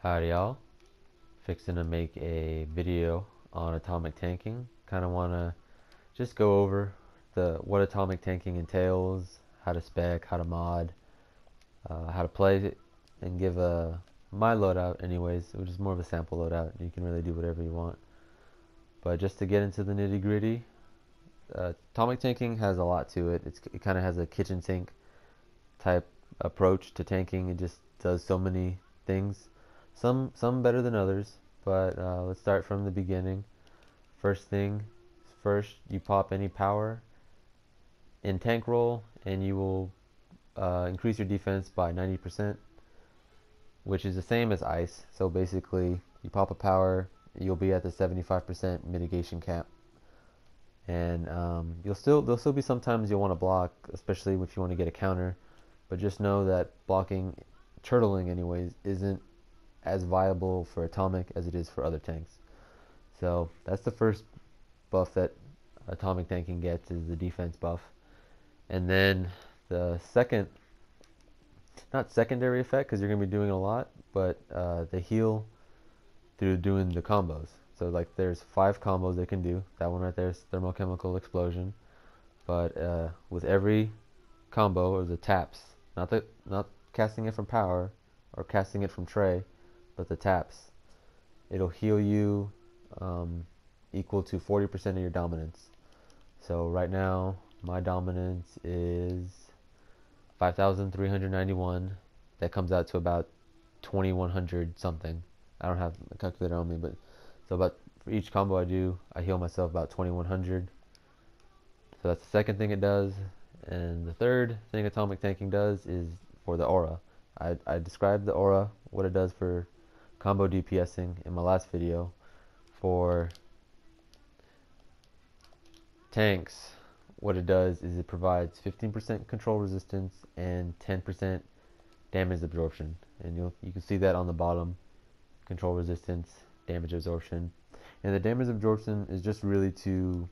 Howdy y'all, fixing to make a video on atomic tanking. Kind of want to just go over what atomic tanking entails, how to spec, how to mod, how to play it, and give my loadout anyways, which is more of a sample loadout. You can really do whatever you want. But just to get into the nitty gritty, atomic tanking has a lot to it. It kind of has a kitchen sink type approach to tanking. It just does so many things. Some better than others, but let's start from the beginning. First, you pop any power in tank roll, and you will increase your defense by 90%, which is the same as ice. So basically, you pop a power, you'll be at the 75% mitigation cap, and there'll still be sometimes you'll want to block, especially if you want to get a counter. But just know that blocking, turtling anyways, isn't as viable for atomic as it is for other tanks. So that's the first buff that atomic tanking gets, is the defense buff. And then the second, not secondary effect, because you're going to be doing a lot, but the heal through doing the combos. So like there's 5 combos they can do. That one right there is thermochemical explosion. But with every combo, or the taps, not casting it from power or casting it from tray, but the taps, it'll heal you equal to 40% of your dominance. So right now my dominance is 5,391. That comes out to about 2,100 something. I don't have a calculator on me, but so about for each combo I do, I heal myself about 2,100. So that's the second thing it does. And the third thing atomic tanking does is for the aura. I described the aura, what it does for combo DPSing in my last video. For tanks, what it does is it provides 15% control resistance and 10% damage absorption. And you can see that on the bottom, control resistance, damage absorption. And the damage absorption is just really to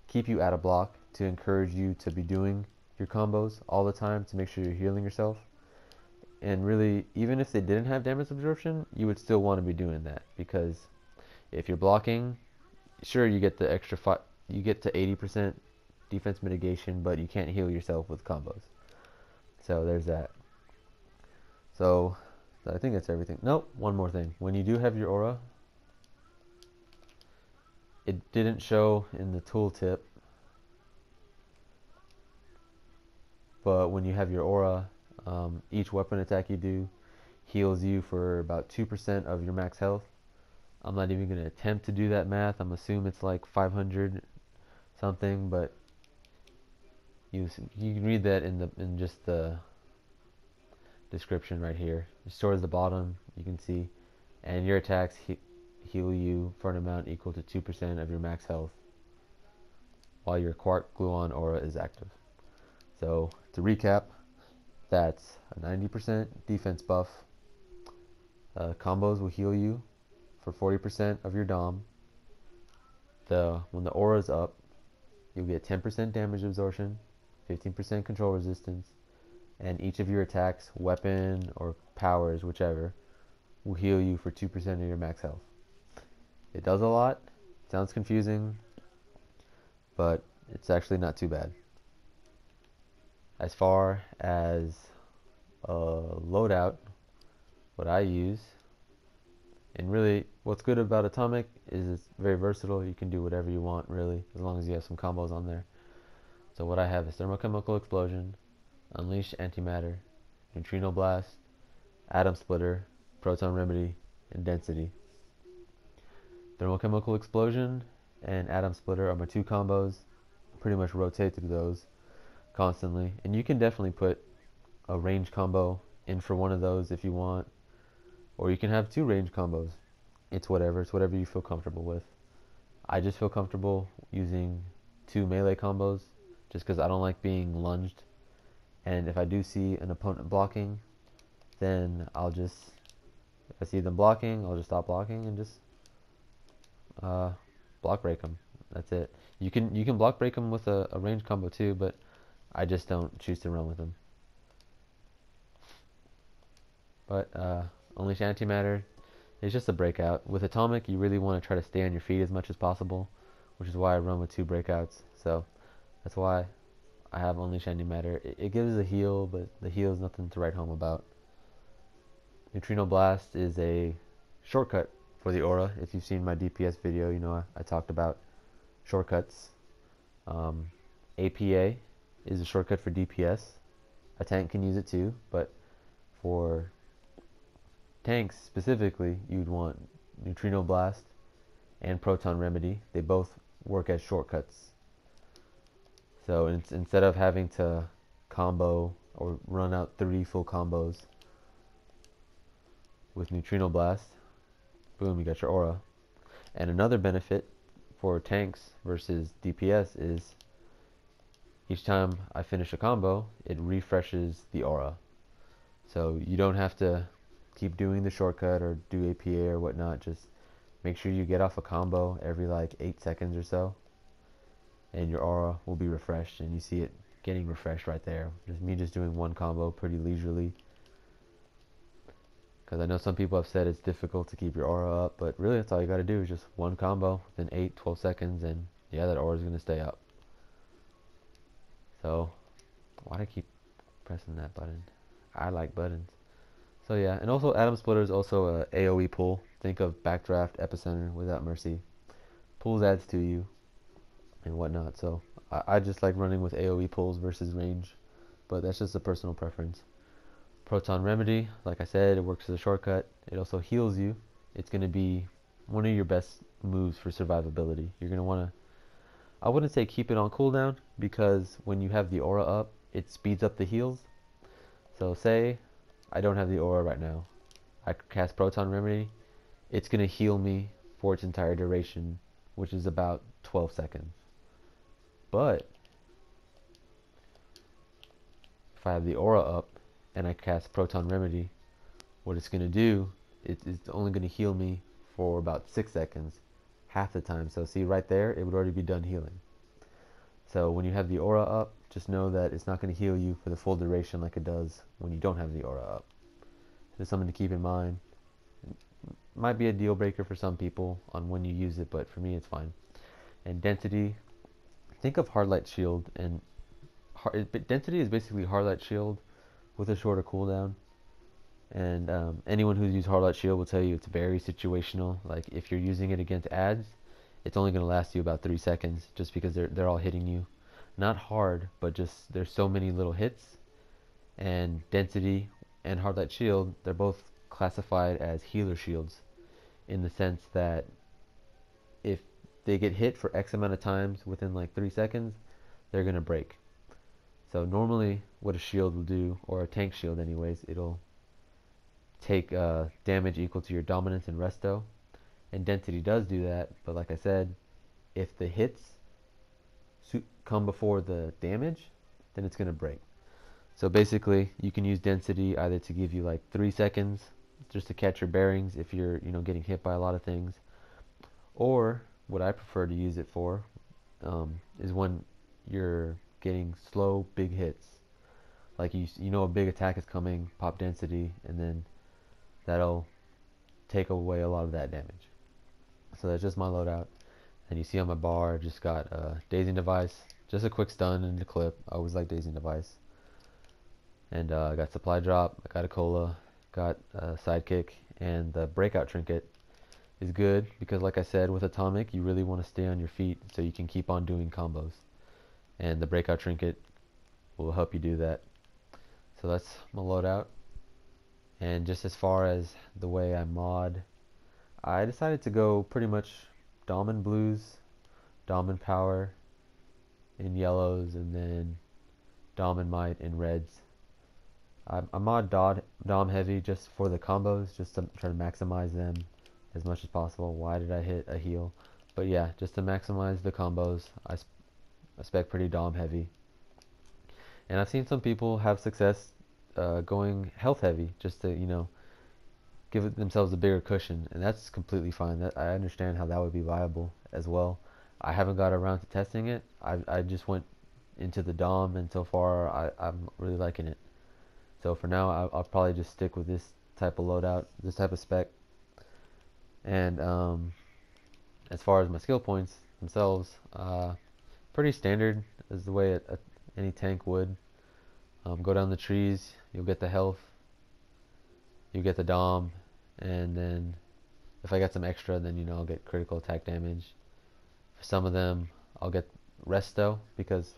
keep you at a block, to encourage you to be doing your combos all the time, to make sure you're healing yourself. And really, even if they didn't have damage absorption, you would still want to be doing that, because if you're blocking, sure, you get the extra you get to 80% defense mitigation, but you can't heal yourself with combos. So there's that. So I think that's everything. Nope, one more thing. When you do have your aura, it didn't show in the tooltip, but when you have your aura, each weapon attack you do heals you for about 2% of your max health. I'm not even going to attempt to do that math. I'm assuming it's like 500 something, but you can read that in just the description right here. Just towards the bottom, you can see, and your attacks heal you for an amount equal to 2% of your max health while your quark gluon aura is active. So to recap, that's a 90% defense buff. Combos will heal you for 40% of your dom. When the aura is up, you'll get 10% damage absorption, 15% control resistance, and each of your attacks, weapon or powers, whichever, will heal you for 2% of your max health. It does a lot. Sounds confusing, but it's actually not too bad. As far as loadout, what I use, and really what's good about atomic is it's very versatile. You can do whatever you want, really, as long as you have some combos on there. So what I have is thermochemical explosion, unleash antimatter, neutrino blast, atom splitter, proton remedy, and density. Thermochemical explosion and atom splitter are my 2 combos. Pretty much rotate through those constantly, and you can definitely put a range combo in for one of those if you want, or you can have 2 range combos. It's whatever you feel comfortable with. I just feel comfortable using 2 melee combos just because I don't like being lunged, and if I do see an opponent blocking, then if I see them blocking, I'll just stop blocking and just block break them. That's it. You can block break them with a range combo too, but I just don't choose to run with them. But Unleash Antimatter is just a breakout. With Atomic, you really want to try to stay on your feet as much as possible, which is why I run with 2 breakouts. So that's why I have Unleash Antimatter. It gives a heal, but the heal is nothing to write home about. Neutrino Blast is a shortcut for the aura. If you've seen my DPS video, you know I talked about shortcuts. APA is a shortcut for DPS. A tank can use it too, but for tanks specifically, you'd want Neutrino Blast and Proton Remedy. They both work as shortcuts. So instead of having to combo or run out 3 full combos with Neutrino Blast, boom, you got your aura. And another benefit for tanks versus DPS is each time I finish a combo, it refreshes the aura. So you don't have to keep doing the shortcut or do APA or whatnot. Just make sure you get off a combo every like 8 seconds or so, and your aura will be refreshed, and you see it getting refreshed right there. Just doing one combo pretty leisurely. Because I know some people have said it's difficult to keep your aura up, but really that's all you got to do is just one combo within 8-12 seconds, and yeah, that aura is going to stay up. So why do I keep pressing that button? I like buttons. So yeah, and also Atom Splitter is also a AoE pull. Think of Backdraft, Epicenter without Mercy. Pulls adds to you and whatnot. So I just like running with AoE pulls versus range, but that's just a personal preference. Proton Remedy, like I said, it works as a shortcut. It also heals you. It's going to be one of your best moves for survivability. You're going to want to, I wouldn't say keep it on cooldown, because when you have the aura up, it speeds up the heals. So say I don't have the aura right now. I cast Proton Remedy. It's going to heal me for its entire duration, which is about 12 seconds. But if I have the aura up and I cast Proton Remedy, what it's going to do, it's only going to heal me for about 6 seconds, half the time. So see right there, it would already be done healing. So when you have the aura up, just know that it's not going to heal you for the full duration like it does when you don't have the aura up. Just something to keep in mind. It might be a deal breaker for some people on when you use it, but for me it's fine. And Density, think of Hard Light Shield, and Density is basically Hard Light Shield with a shorter cooldown. And anyone who's used Hard Light Shield will tell you it's very situational. Like if you're using it against ads, it's only going to last you about 3 seconds, just because they're all hitting you. Not hard, but just there's so many little hits. And Density and Hard Light Shield, they're both classified as healer shields, in the sense that if they get hit for X amount of times within like 3 seconds, they're going to break. So normally what a shield will do, or a tank shield anyways, it'll take damage equal to your dominance and resto. And Density does do that, but like I said, if the hits come before the damage, then it's going to break. So basically, you can use Density either to give you like 3 seconds just to catch your bearings if you're, getting hit by a lot of things, or what I prefer to use it for is when you're getting slow big hits. Like you know a big attack is coming, pop Density, and then that'll take away a lot of that damage. So that's just my loadout. And you see on my bar, I just got Dazing Device, just a quick stun and a clip. I always like Dazing Device. And I got Supply Drop, I got a Cola, got a Sidekick, and the Breakout Trinket is good because, like I said, with Atomic, you really want to stay on your feet so you can keep on doing combos. And the Breakout Trinket will help you do that. So that's my loadout. And just as far as the way I mod, I decided to go pretty much Dom and Blues, Dom and Power in yellows, and then Dom and Might in reds. I mod Dom heavy just for the combos, just to try to maximize them as much as possible. Why did I hit a heal? But yeah, just to maximize the combos, I spec pretty Dom heavy. And I've seen some people have success going health heavy, just to, give themselves a bigger cushion, and that's completely fine. I understand how that would be viable as well. I haven't got around to testing it. I just went into the Dom, and so far I'm really liking it. So for now, I'll probably just stick with this type of loadout, this type of spec. And as far as my skill points themselves, pretty standard is the way any tank would. Go down the trees, you'll get the health, you get the dom, and then if I get some extra, then I'll get critical attack damage. For some of them, I'll get resto, because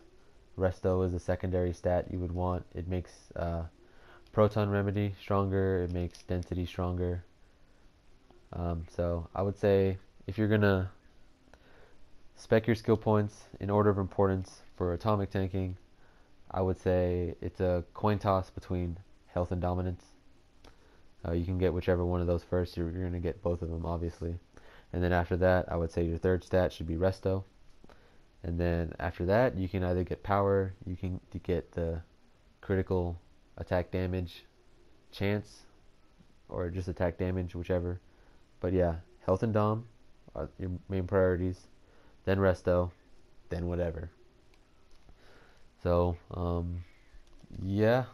resto is a secondary stat you would want. It makes proton remedy stronger, it makes density stronger. So I would say if you're gonna spec your skill points in order of importance for atomic tanking, I would say it's a coin toss between health and dominance. You can get whichever one of those first. You're going to get both of them, obviously. And then after that, I would say your third stat should be resto. And then after that, you can either get power, you can get the critical attack damage chance, or just attack damage, whichever. But yeah, health and dom are your main priorities. Then resto, then whatever. So, yeah,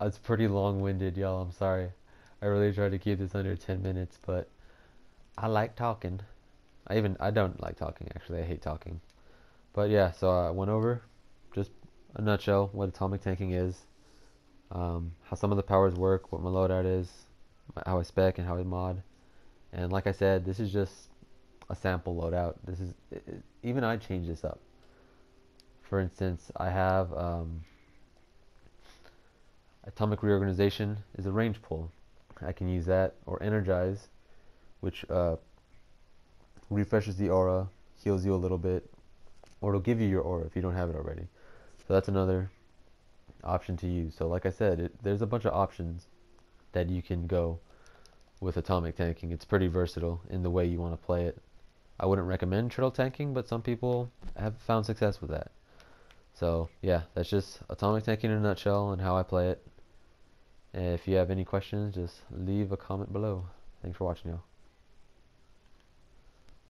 it's pretty long-winded, y'all. I'm sorry. I really tried to keep this under 10 minutes, but I like talking. I don't like talking, actually. I hate talking. But yeah, so I went over just a nutshell what atomic tanking is, how some of the powers work, what my loadout is, how I spec and how I mod. And like I said, this is just a sample loadout. This is even I change this up. For instance, I have atomic reorganization is a range pull. I can use that, or energize, which refreshes the aura, heals you a little bit, or it'll give you your aura if you don't have it already. So that's another option to use. So like I said, there's a bunch of options that you can go with atomic tanking. It's pretty versatile in the way you want to play it. I wouldn't recommend turtle tanking, but some people have found success with that. So yeah, that's just atomic tanking in a nutshell and how I play it. And if you have any questions, just leave a comment below. Thanks for watching, y'all.